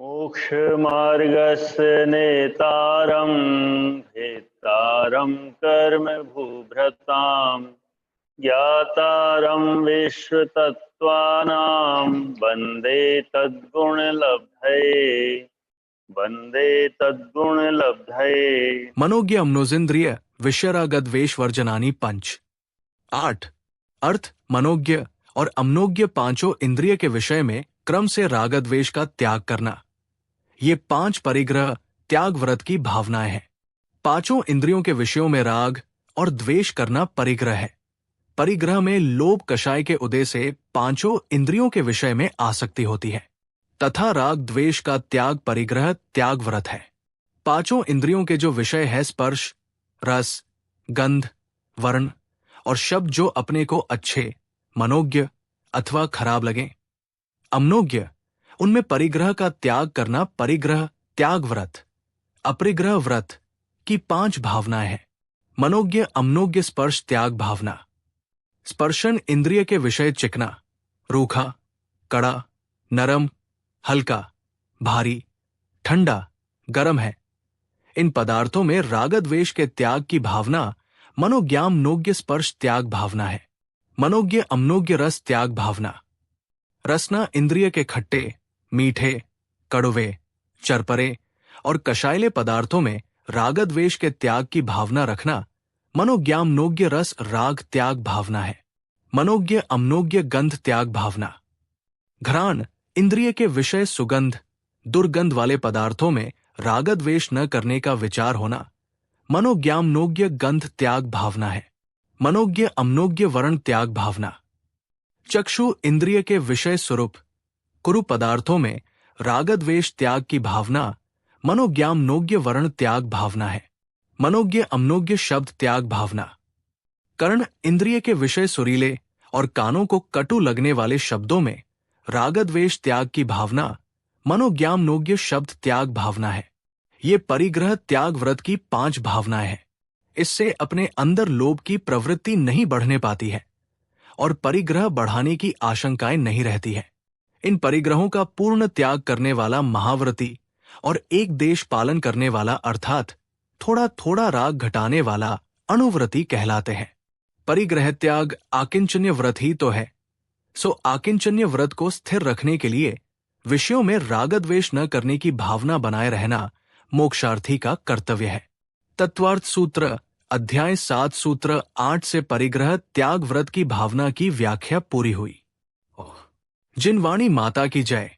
मोक्षमार्गस्य नेतारं भेत्तारं कर्म भूभृतां ज्ञातारं विश्वतत्त्वानां वन्दे तद्गुणलब्धये। मनोज्ञ अम्नोजेन्द्रिय विषयरागद्वेष वर्जनानि पंच। 8 अर्थ मनोज्ञ और अम्नोज्ञ पांचों इंद्रिय के विषय में क्रम से रागद्वेष का त्याग करना। ये 5 परिग्रह त्याग व्रत की भावनाएं हैं। पांचों इंद्रियों के विषयों में राग और द्वेष करना परिग्रह है। परिग्रह में लोभ कषाय के उदय से पांचों इंद्रियों के विषय में आसक्ति होती है तथा राग द्वेष का त्याग परिग्रह त्याग व्रत है। पांचों इंद्रियों के जो विषय है स्पर्श, रस, गंध, वर्ण और शब्द जो अपने को अच्छे, मनोज्ञ अथवा खराब लगे, अम्नोज्ञ, उनमें परिग्रह का त्याग करना परिग्रह त्याग व्रत, अपरिग्रह व्रत की 5 भावनाएं हैं। मनोज्ञ अम्नोज्ञ स्पर्श त्याग भावना। स्पर्शन इंद्रिय के विषय चिकना, रूखा, कड़ा, नरम, हल्का, भारी, ठंडा, गर्म है। इन पदार्थों में रागद्वेष के त्याग की भावना मनोज्ञामनोज्ञ स्पर्श त्याग भावना है। मनोज्ञ अम्नोज्ञ रस त्याग भावना। रसना इंद्रिय के खट्टे, मीठे, कड़वे, चरपरे और कषायले पदार्थों में रागद्वेष के त्याग की भावना रखना मनोज्ञामनोज्ञ रस राग त्याग भावना है। मनोज्ञ अम्नोज्ञ गंध त्याग भावना। घ्राण इंद्रिय के विषय सुगंध, दुर्गंध वाले पदार्थों में रागद्वेष न करने का विचार होना मनोज्ञामनोज्ञ गंध त्याग भावना है। मनोज्ञ अम्नोज्ञ वर्ण त्याग भावना। चक्षु इंद्रिय के विषय स्वरूप कुरु पदार्थों में रागद्वेष त्याग की भावना मनोज्ञामनोज्ञ वर्ण त्याग भावना है। मनोज्ञ अम्नोज्ञ शब्द त्याग भावना। कर्ण इंद्रिय के विषय सुरीले और कानों को कटु लगने वाले शब्दों में रागद्वेष त्याग की भावना मनोज्ञामनोज्ञ शब्द त्याग भावना है। ये परिग्रह त्याग व्रत की 5 भावनाएं हैं। इससे अपने अंदर लोभ की प्रवृत्ति नहीं बढ़ने पाती है और परिग्रह बढ़ाने की आशंकाएं नहीं रहती है। इन परिग्रहों का पूर्ण त्याग करने वाला महाव्रती और एक देश पालन करने वाला अर्थात थोड़ा थोड़ा राग घटाने वाला अणुव्रती कहलाते हैं। परिग्रह त्याग आकिंचन्य व्रत ही तो है। सो आकिंचन्य व्रत को स्थिर रखने के लिए विषयों में रागद्वेष न करने की भावना बनाए रहना मोक्षार्थी का कर्तव्य है। तत्वार्थ सूत्र अध्याय 7 सूत्र 8 से परिग्रह त्याग व्रत की भावना की व्याख्या पूरी हुई। जिनवाणी माता की जय।